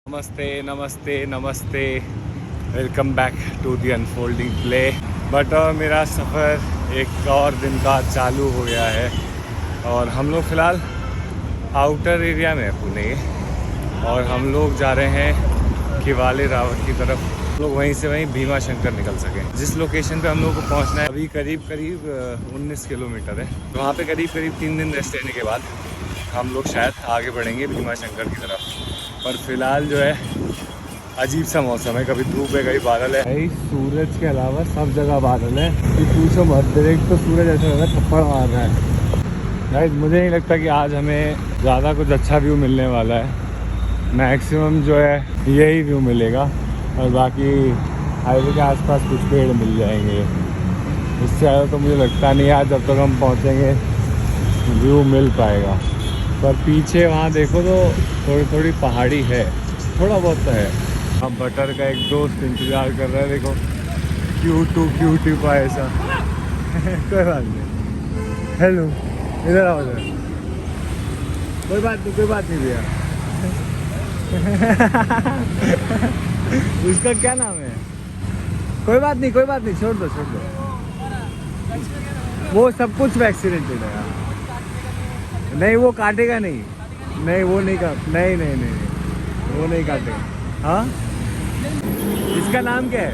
नमस्ते नमस्ते नमस्ते, welcome back to the unfolding play. But मेरा सफ़र एक और दिन का चालू हो गया है और हम लोग फ़िलहाल आउटर एरिया में है पुणे के, और हम लोग जा रहे हैं किवाले रावत की तरफ। हम लोग वहीं से वहीं भीमा शंकर निकल सकें। जिस लोकेशन पे हम लोग को पहुंचना है अभी करीब 19 किलोमीटर है, तो वहाँ पे करीब 3 दिन रेस्ट लेने के बाद हम लोग शायद आगे बढ़ेंगे भीमा शंकर की तरफ। पर फिलहाल जो है अजीब सा मौसम है, कभी धूप है कभी बादल है। भाई सूरज के अलावा सब जगह बादल है कि पूछो मत। डायरेक्ट तो सूरज ऐसा लग रहा है थप्पड़ मार रहा है। भाई मुझे नहीं लगता कि आज हमें ज़्यादा कुछ अच्छा व्यू मिलने वाला है। मैक्सिमम जो है यही व्यू मिलेगा और बाकी हाईवे के आसपास कुछ पेड़ मिल जाएंगे। इससे ज़्यादा तो मुझे लगता नहीं आज जब तक हम पहुँचेंगे व्यू मिल पाएगा। पर पीछे वहाँ देखो तो थोड़ी थोड़ी पहाड़ी है, थोड़ा बहुत तो है। अब बटर का एक दोस्त इंतज़ार कर रहा है, देखो क्यूटी पा ऐसा। कोई बात नहीं, हेलो इधर आओ इधर। कोई बात नहीं भैया। उसका क्या नाम है? कोई बात नहीं छोड़ दो। वो सब कुछ वैक्सीनेटेड है यार। नहीं वो काटेगा नहीं वो नहीं वो नहीं काटेगा। हाँ इसका नाम क्या है?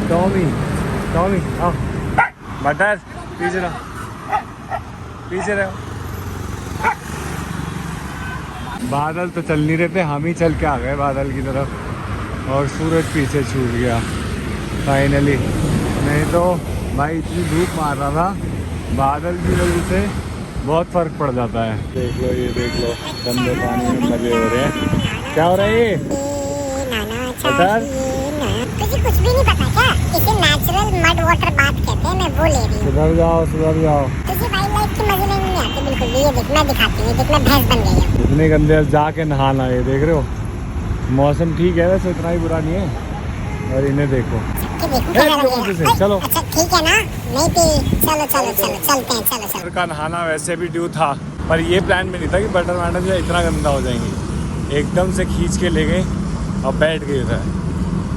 टॉमी आओ। बटर पीछे रहो। बादल तो चल नहीं रहे थे, हम ही चल के आ गए बादल की तरफ और सूरज पीछे छूट गया फाइनली। नहीं तो भाई इतनी धूप मार रहा था, बादल की वजह से बहुत फ़र्क पड़ जाता है। देख लो गंदे पानी में मजे हो रहे हैं। क्या हो रहा है ये? तुझे कुछ भी नहीं पता क्या? इसे नेचुरल मड वाटर बाथ कहते हैं। मैं वो ले रही हूँ। सुधर जाओ। तुझे वाइल्ड लाइफ की मजे नहीं आती बिल्कुल भी। ये देख मैं दिखाती हूँ, देख मैं भैंस बन गई हूँ। इतने गंदे जाके नहाना, ये देख रहे हो। मौसम ठीक है वैसे, इतना ही बुरा नहीं है। और इन्हें देखो। चलो अच्छा ठीक है ना? नहीं थी, चलो चलते हैं। का नहाना वैसे भी ड्यू था, पर ये प्लान में नहीं था कि बटर मैडम जो इतना गंदा हो जाएंगी। एकदम से खींच के ले गए और बैठ गए उधर।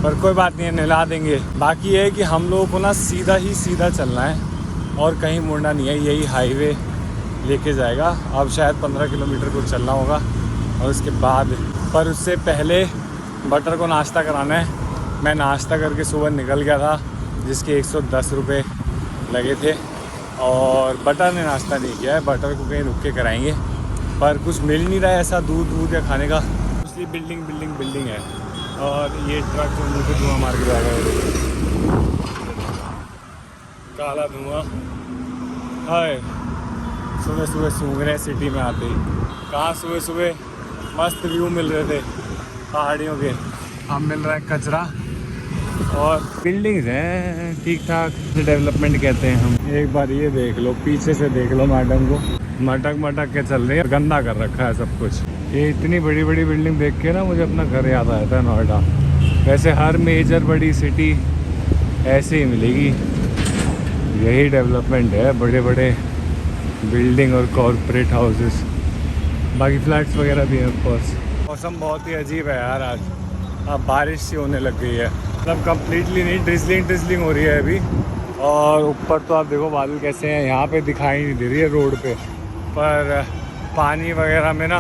पर कोई बात नहीं है, नहला देंगे। बाकी ये है कि हम लोगों को ना सीधा चलना है और कहीं मुड़ना नहीं है। यही हाईवे लेके जाएगा। अब शायद 15 किलोमीटर को चलना होगा और उसके बाद, पर उससे पहले बटर को नाश्ता कराना है। मैं नाश्ता करके सुबह निकल गया था, जिसके 110 रुपये लगे थे, और बटर ने नाश्ता नहीं किया है। बटर को कहीं रुक के कराएंगे, पर कुछ मिल नहीं रहा है ऐसा दूध या खाने का। इसलिए बिल्डिंग है और ये ट्रक जो मुझे धुआं मार के जा रहा है, काला धुआं। हाय सुबह सूंघ रहे हैं सिटी में आते ही। कहाँ सुबह मस्त व्यू मिल रहे थे पहाड़ियों के, हम मिल रहा है कचरा और बिल्डिंग्स हैं ठीक ठाक। डेवलपमेंट कहते हैं हम। एक बार ये देख लो, पीछे से देख लो मैडम को मटक के चल रही है। गंदा कर रखा है सब कुछ। ये इतनी बड़ी बिल्डिंग देख के ना मुझे अपना घर याद आ जाता है, नोएडा। वैसे हर मेजर बड़ी सिटी ऐसे ही मिलेगी। यही डेवलपमेंट है, बड़े बिल्डिंग और कॉरपोरेट हाउसेस। बाकी फ्लैट्स वगैरह भी हैं ऑफकोर्स। मौसम बहुत ही अजीब है यार आज। अब बारिश सी होने लग गई है, मतलब कम्प्लीटली नहीं, ड्रिजलिंग हो रही है अभी। और ऊपर तो आप देखो बादल कैसे हैं। यहाँ पे दिखाई नहीं दे रही है रोड पे, पर पानी वगैरह में ना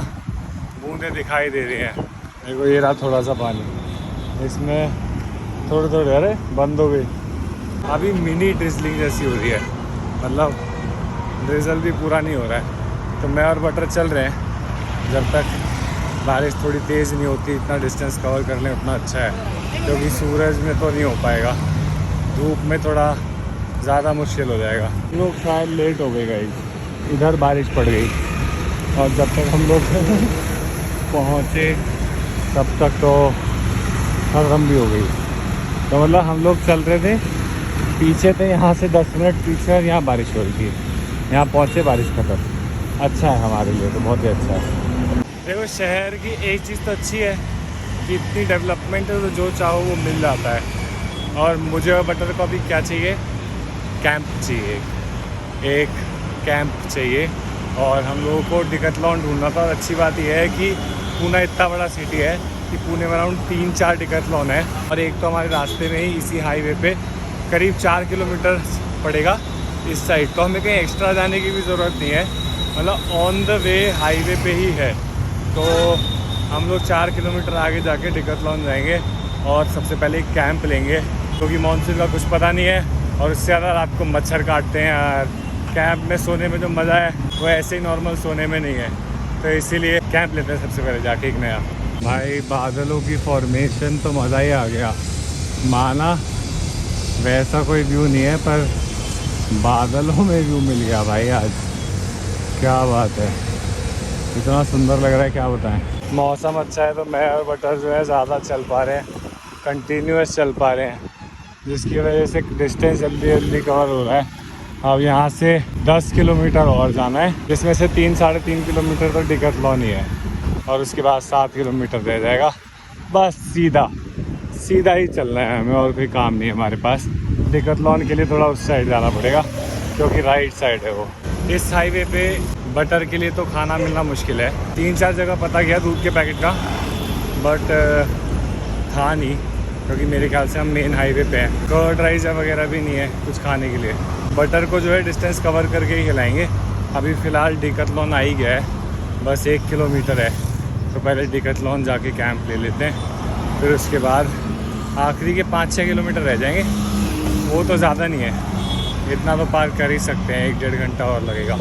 बूंदें दिखाई दे रही हैं। देखो ये रहा थोड़ा सा पानी, इसमें थोड़े अरे बंद हो गई। अभी मिनी ड्रिजलिंग जैसी हो रही है, मतलब ड्रिजल भी पूरा नहीं हो रहा है। तो मैं और बटर चल रहे हैं जब तक बारिश थोड़ी तेज़ नहीं होती। इतना डिस्टेंस कवर कर लें उतना अच्छा है, क्योंकि सूरज में तो नहीं हो पाएगा, धूप में थोड़ा ज़्यादा मुश्किल हो जाएगा। लोग शायद लेट हो गए गाइस, इधर बारिश पड़ गई और जब तक हम लोग पहुँचे तब तक तो खत्म भी हो गई। तो मतलब हम लोग चल रहे थे, पीछे थे, यहाँ से 10 मिनट पीछे और यहाँ बारिश हो रही थी। यहाँ पहुँचे बारिश खत्म। अच्छा है हमारे लिए तो, बहुत ही अच्छा है। देखो शहर की एक चीज़ तो अच्छी है कि इतनी डेवलपमेंट है, तो जो चाहो वो मिल जाता है। और मुझे और बटर को अभी क्या चाहिए? कैंप चाहिए, एक कैंप चाहिए और हम लोगों को डिकैथलॉन ढूंढना था। और अच्छी बात यह है कि पुणे इतना बड़ा सिटी है कि पुणे में अराउंड 3-4 डिकैथलॉन है। और एक तो हमारे रास्ते में ही इसी हाईवे पे करीब 4 किलोमीटर पड़ेगा इस साइड, तो हमें कहीं एक्स्ट्रा जाने की भी ज़रूरत नहीं है, मतलब ऑन द वे हाईवे पे ही है। तो हम लोग 4 किलोमीटर आगे जाके डिकैथलॉन जाएंगे और सबसे पहले एक कैंप लेंगे, क्योंकि मानसून का कुछ पता नहीं है और उससे ज़्यादा रात को मच्छर काटते हैं यार। कैंप में सोने में जो मज़ा है वो ऐसे ही नॉर्मल सोने में नहीं है, तो इसीलिए कैंप लेते हैं सबसे पहले जाके एक नया। भाई बादलों की फॉर्मेशन तो मज़ा ही आ गया, माना वैसा कोई व्यू नहीं है पर बादलों में व्यू मिल गया भाई आज, क्या बात है, इतना सुंदर लग रहा है क्या बताएं। मौसम अच्छा है तो मैं और बटर जो है ज़्यादा चल पा रहे हैं, कंटिन्यूस चल पा रहे हैं, जिसकी वजह से डिस्टेंस जल्दी जल्दी कवर हो रहा है। अब यहाँ से 10 किलोमीटर और जाना है, जिसमें से 3-3.5 किलोमीटर तो डिकैथलॉन ही है और उसके बाद 7 किलोमीटर रह जाएगा। बस सीधा ही चलना है हमें, और कोई काम नहीं है हमारे पास। डिकैथलॉन के लिए थोड़ा उस साइड जाना पड़ेगा क्योंकि राइट साइड है वो। इस हाईवे पे बटर के लिए तो खाना मिलना मुश्किल है, 3-4 जगह पता किया दूध के पैकेट का, बट था नहीं, क्योंकि मेरे ख्याल से हम मेन हाईवे पे हैं। कर्ड राइस वगैरह भी नहीं है कुछ खाने के लिए। बटर को जो है डिस्टेंस कवर करके ही खिलाएंगे। अभी फ़िलहाल डिकैथलॉन आ ही गया है, बस 1 किलोमीटर है, तो पहले डिकैथलॉन जाके कैंप ले लेते हैं, फिर उसके बाद आखिरी के 5-6 किलोमीटर रह जाएंगे, वो तो ज़्यादा नहीं है, इतना तो पार कर ही सकते हैं, 1-1.5 घंटा और लगेगा।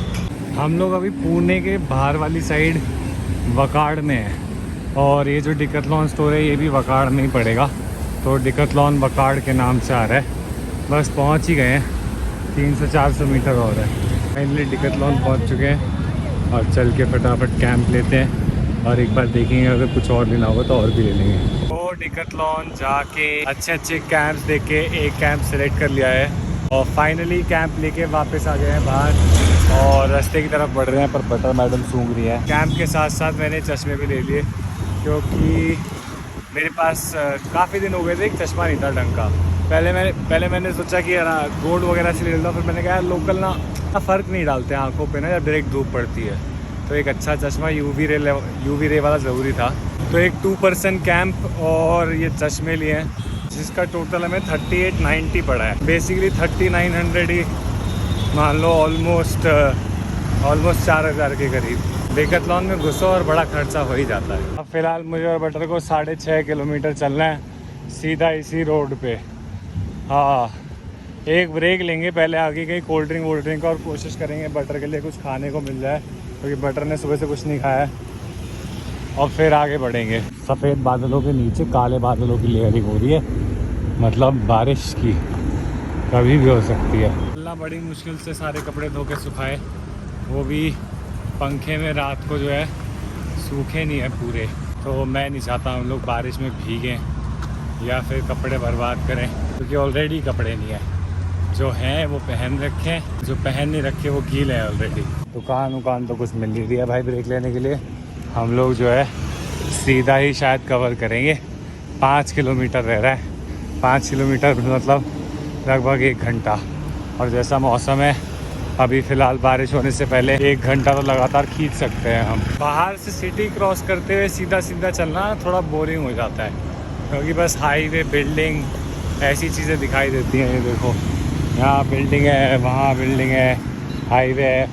हम लोग अभी पुणे के बाहर वाली साइड वकाड़ में है, और ये जो डिकैथलॉन स्टोर है ये भी वकाड़ में ही पड़ेगा, तो डिकैथलॉन वकाड़ के नाम से आ रहा है। बस पहुंच ही गए हैं, 300-400 मीटर और है। फाइनली डिकैथलॉन पहुंच चुके हैं और चल के फटाफट कैंप लेते हैं, और एक बार देखेंगे अगर कुछ और लेना होगा तो और भी ले लेंगे। तो डिकैथलॉन जाके अच्छे कैंप्स देख के एक कैंप सेलेक्ट कर लिया है, और फाइनली कैंप लेके वापस आ गए हैं बाहर और रास्ते की तरफ बढ़ रहे हैं, पर बटर मैडम सूंघ रही है। कैंप के साथ साथ मैंने चश्मे भी ले लिए, क्योंकि मेरे पास काफ़ी दिन हो गए थे एक चश्मा नहीं था ढंग का। पहले मैंने सोचा कि यार गोल्ड वगैरह से ले लेता, फिर मैंने कहा लोकल ना फ़र्क नहीं डालते आँखों पे ना जब डायरेक्ट धूप पड़ती है, तो एक अच्छा चश्मा यूवी रे वाला ज़रूरी था। तो एक 2 पर्सन कैंप और ये चश्मे लिए हैं, जिसका टोटल हमें 3890 पड़ा है। बेसिकली 3900 ही मान लो, ऑलमोस्ट 4000 के करीब। डिकैथलॉन में घुसो और बड़ा खर्चा हो ही जाता है। अब फ़िलहाल मुझे और बटर को 6.5 किलोमीटर चलना है सीधा इसी रोड पे। हाँ, एक ब्रेक लेंगे पहले आगे कहीं कोल्ड ड्रिंक और कोशिश करेंगे बटर के लिए कुछ खाने को मिल जाए, क्योंकि बटर ने सुबह से कुछ नहीं खाया है, और फिर आगे बढ़ेंगे। सफ़ेद बादलों के नीचे काले बादलों की लेयरिंग हो रही है, मतलब बारिश की कभी भी हो सकती है। अल्लाह बड़ी मुश्किल से सारे कपड़े धो के सुखाए, वो भी पंखे में रात को जो है सूखे नहीं है पूरे। तो मैं नहीं चाहता हम लोग बारिश में भीगें या फिर कपड़े बर्बाद करें, क्योंकि ऑलरेडी कपड़े नहीं है, जो हैं वो पहन रखे हैं, जो पहन नहीं रखे वो गीले हैं ऑलरेडी। दुकान तो कुछ मिल नहीं रही है भाई ब्रेक लेने के लिए। हम लोग जो है सीधा ही शायद कवर करेंगे, 5 किलोमीटर रह रहा है, 5 किलोमीटर मतलब लगभग 1 घंटा। और जैसा मौसम है अभी फ़िलहाल बारिश होने से पहले 1 घंटा तो लगातार खींच सकते हैं हम। बाहर से सिटी क्रॉस करते हुए सीधा चलना थोड़ा बोरिंग हो जाता है, क्योंकि बस हाईवे, बिल्डिंग, ऐसी चीज़ें दिखाई देती हैं। ये देखो, यहाँ बिल्डिंग है, वहाँ बिल्डिंग है, हाईवे है,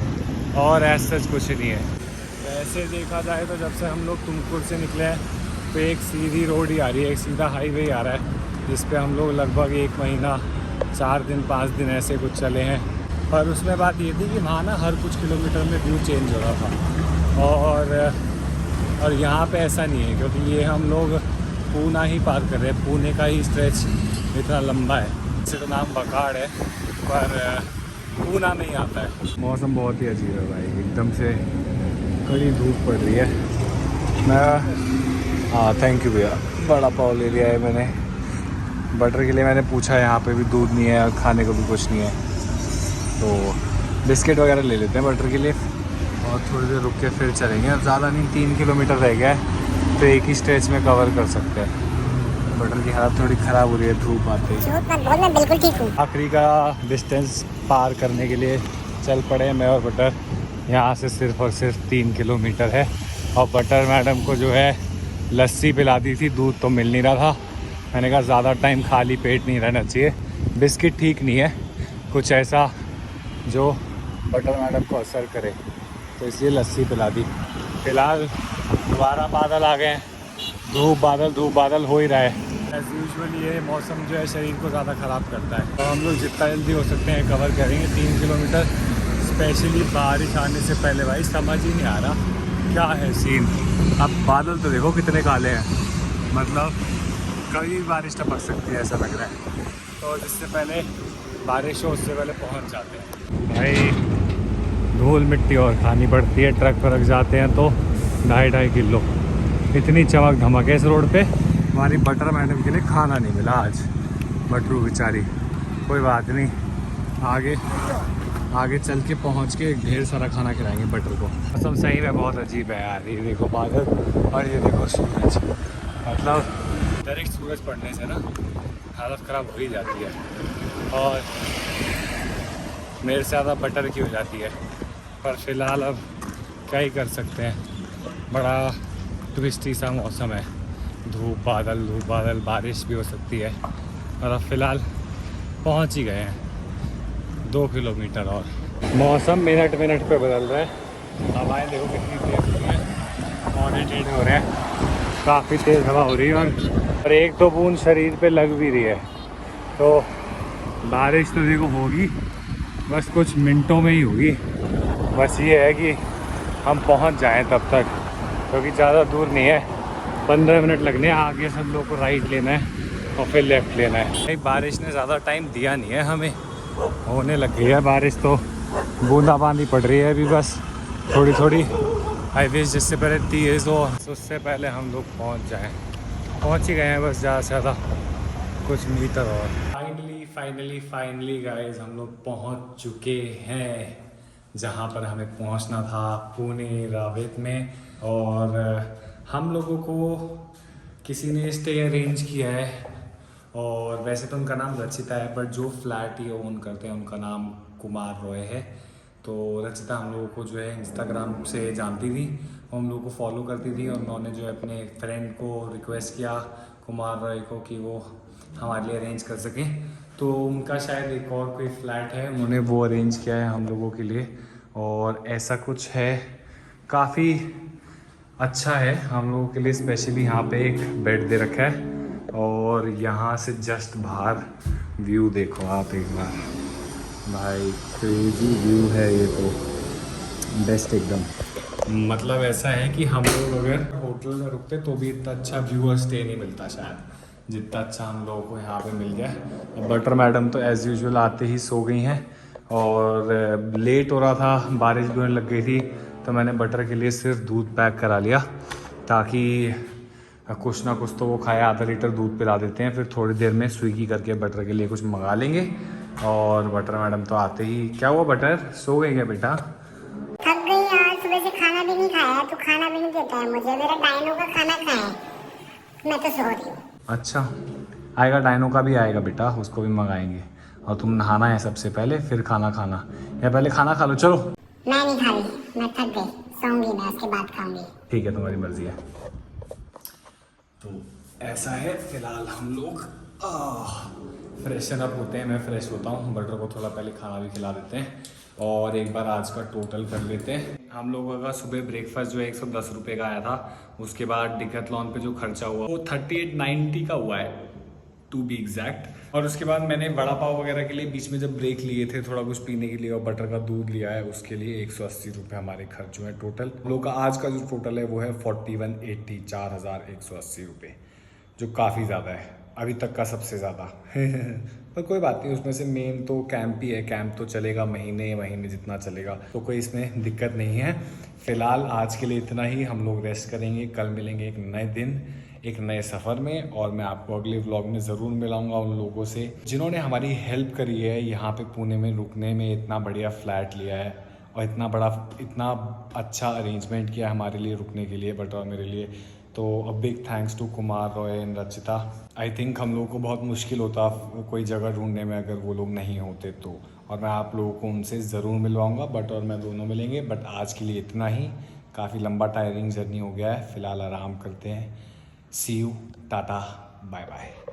और ऐसा कुछ नहीं है। वैसे देखा जाए तो जब से हम लोग तुमकुर से निकले हैं तो एक सीधी रोड ही आ रही है, एक सीधा हाईवे ही आ रहा है, जिस पे हम लोग लगभग 1 महीना 4 दिन 5 दिन ऐसे कुछ चले हैं। पर उसमें बात ये थी कि वहाँ ना हर कुछ किलोमीटर में व्यू चेंज हो रहा था, और यहाँ पे ऐसा नहीं है, क्योंकि ये हम लोग पूना ही पार कर रहे हैं, पुणे का ही स्ट्रेच इतना लंबा है। इससे तो नाम वकाड़ है, पर पूना में ही आता है। मौसम बहुत ही अजीब है भाई, एकदम से कड़ी धूप पड़ रही है। हाँ थैंक यू भैया, बड़ा पाव ले लिया है मैंने। बटर के लिए मैंने पूछा, यहाँ पे भी दूध नहीं है और खाने को भी कुछ नहीं है, तो बिस्किट वगैरह ले लेते हैं बटर के लिए, और थोड़ी देर रुक के फिर चलेंगे। अब ज़्यादा नहीं, 3 किलोमीटर रह गया है, तो एक ही स्ट्रेच में कवर कर सकते हैं। बटर की हालत थोड़ी ख़राब हो रही है धूप आते ही। बिल्कुल ठीक हूँ। आखिरी का डिस्टेंस पार करने के लिए चल पड़े मैं और बटर। यहाँ से सिर्फ और सिर्फ 3 किलोमीटर है। और बटर मैडम को जो है लस्सी पिला दी थी, दूध तो मिल नहीं रहा था। मैंने कहा ज़्यादा टाइम खाली पेट नहीं रहना चाहिए, बिस्किट ठीक नहीं है, कुछ ऐसा जो बटर मैडम को असर करे, तो इसलिए लस्सी पिला दी। फिलहाल दोबारा बादल आ गए हैं, धूप बादल हो ही रहा है। एज़ यूजुअल ये मौसम जो है शरीर को ज़्यादा ख़राब करता है, तो हम लोग जितना जल्दी हो सकते हैं कवर करेंगे 3 किलोमीटर। स्पेशली बारिश आने से पहले भाई समझ ही नहीं आ रहा क्या है सीन। अब बादल तो देखो कितने काले हैं, मतलब कभी बारिश टपक सकती है ऐसा लग रहा है। तो जिससे पहले बारिश हो उससे पहले पहुंच जाते हैं। भाई धूल मिट्टी और खानी पड़ती है, ट्रक पर रख जाते हैं तो 2.5 किलो। इतनी चमक धमक है इस रोड पे। हमारी बटर मैडम के लिए खाना नहीं मिला आज, बटरू बेचारी। कोई बात नहीं, आगे चल के पहुंच के ढेर सारा खाना खिलाएंगे बटर को। मौसम सही में बहुत अजीब है यार, ये देखो बादल और ये देखो सूरज, मतलब डायरेक्ट सूरज पड़ने से ना हालत ख़राब हो ही जाती है, और मेरे से ज़्यादा बटर की हो जाती है। पर फ़िलहाल अब क्या ही कर सकते हैं, बड़ा ट्विस्टी सा मौसम है, धूप बादल, बारिश भी हो सकती है। और अब फ़िलहाल पहुंच ही गए हैं 2 किलोमीटर और। मौसम मिनट पे बदल रहा है। हवाएं देखो कितनी तेज़ हो रही है, मॉनिटेड हो रहा है, काफ़ी तेज़ हवा हो रही है, और एक दो बूंद शरीर पे लग भी रही है। तो बारिश तो देखो होगी, बस कुछ मिनटों में ही होगी। बस ये है कि हम पहुंच जाएं तब तक, क्योंकि ज़्यादा दूर नहीं है, 15 मिनट लगने हैं। आगे सब लोग को राइट लेना है और फिर लेफ़्ट लेना है। भाई बारिश ने ज़्यादा टाइम दिया नहीं है हमें, होने लग गई है बारिश, तो बूंदाबांदी पड़ रही है अभी बस थोड़ी। हाईवेज जिससे पहले तेज़ हो, उससे पहले हम लोग पहुंच ही गए हैं, बस ज़्यादा से ज़्यादा कुछ मीटर और। फाइनली गाइस हम लोग पहुंच चुके हैं जहां पर हमें पहुंचना था, पुणे रावेत में। और हम लोगों को किसी ने स्टे अरेंज किया है, और वैसे तो उनका नाम रचिता है, बट जो फ्लैट ये ओन करते हैं उनका नाम कुमार रॉय है। तो रचिता हम लोगों को जो है इंस्टाग्राम से जानती थी, वो हम लोगों को फॉलो करती थी, और उन्होंने जो है अपने फ्रेंड को रिक्वेस्ट किया कुमार रॉय को कि वो हमारे लिए अरेंज कर सकें। तो उनका शायद एक और कोई फ्लैट है, उन्होंने वो अरेंज किया है हम लोगों के लिए, और ऐसा कुछ है, काफ़ी अच्छा है हम लोगों के लिए। स्पेशली यहाँ पे एक बेड दे रखा है, और यहाँ से जस्ट बाहर व्यू देखो आप एक बार, भाई क्रेजी व्यू है ये तो, बेस्ट एकदम। मतलब ऐसा है कि हम लोग अगर होटल में रुकते तो भी इतना अच्छा व्यू और स्टे नहीं मिलता शायद, जितना अच्छा हम लोगों को यहाँ पे मिल गया। बटर मैडम तो एज़ यूजुअल आते ही सो गई हैं, और लेट हो रहा था, बारिश भी होने लग गई थी, तो मैंने बटर के लिए सिर्फ दूध पैक करा लिया, ताकि कुछ ना कुछ तो वो खाए। आधा लीटर दूध पिला देते हैं, फिर थोड़ी देर में स्विगी करके बटर के लिए कुछ मंगा लेंगे। और बटर मैडम तो आते ही, क्या हुआ बटर, सो गई क्या बेटा? थक गई यार, सुबह से खाना भी नहीं खाया है, तो खाना भी नहीं देता है मुझे, मेरा डायनो का खाना खाया है, मैं तो सो रही हूँ। अच्छा, आएगा डायनो का भी आएगा बेटा, उसको भी मंगाएंगे। और तुम नहाना है सबसे पहले, फिर खाना खाना, या पहले खाना खा लो। चलो, मैं नहीं खा रही, मैं थक गई, सोऊंगी मैं, उसके बाद खाऊंगी। ठीक है, तुम्हारी मर्जी है। तो ऐसा है, फिलहाल हम लोग फ्रेशन अप होते हैं, मैं फ्रेश होता हूँ, बटर को थोड़ा पहले खाना भी खिला देते हैं, और एक बार आज का टोटल कर लेते हैं। हम लोगों का सुबह ब्रेकफास्ट जो है 110 रुपये का आया था, उसके बाद डिकैथलॉन पे जो खर्चा हुआ वो 3890 का हुआ है टू बी एग्जैक्ट। और उसके बाद मैंने बड़ा पाव वगैरह के लिए बीच में जब ब्रेक लिए थे थोड़ा कुछ पीने के लिए, और बटर का दूध लिया है, उसके लिए 180 रुपये हमारे खर्च हुए हैं टोटल। हम लोग का आज का जो टोटल है वो है 4180, 4180 रुपये, जो काफ़ी ज़्यादा है, अभी तक का सबसे ज़्यादा। पर कोई बात नहीं, उसमें से मेन तो कैंप ही है, कैंप तो चलेगा महीने जितना चलेगा, तो कोई इसमें दिक्कत नहीं है। फ़िलहाल आज के लिए इतना ही, हम लोग रेस्ट करेंगे, कल मिलेंगे एक नए दिन एक नए सफ़र में, और मैं आपको अगले व्लॉग में ज़रूर मिलाऊंगा उन लोगों से जिन्होंने हमारी हेल्प करी है यहाँ पे पुणे में रुकने में, इतना बढ़िया फ्लैट लिया है, और इतना अच्छा अरेंजमेंट किया हमारे लिए रुकने के लिए, बट और मेरे लिए। तो a big thanks to Kumar Roy and Rachita. I think हम लोगों को बहुत मुश्किल होता कोई जगह ढूंढने में अगर वो लोग नहीं होते तो, और मैं आप लोगों को उनसे ज़रूर मिलवाऊंगा, बट और मैं दोनों मिलेंगे। बट आज के लिए इतना ही, काफ़ी लंबा टायरिंग जर्नी हो गया है, फ़िलहाल आराम करते हैं। सी यू, टाटा, बाय बाय।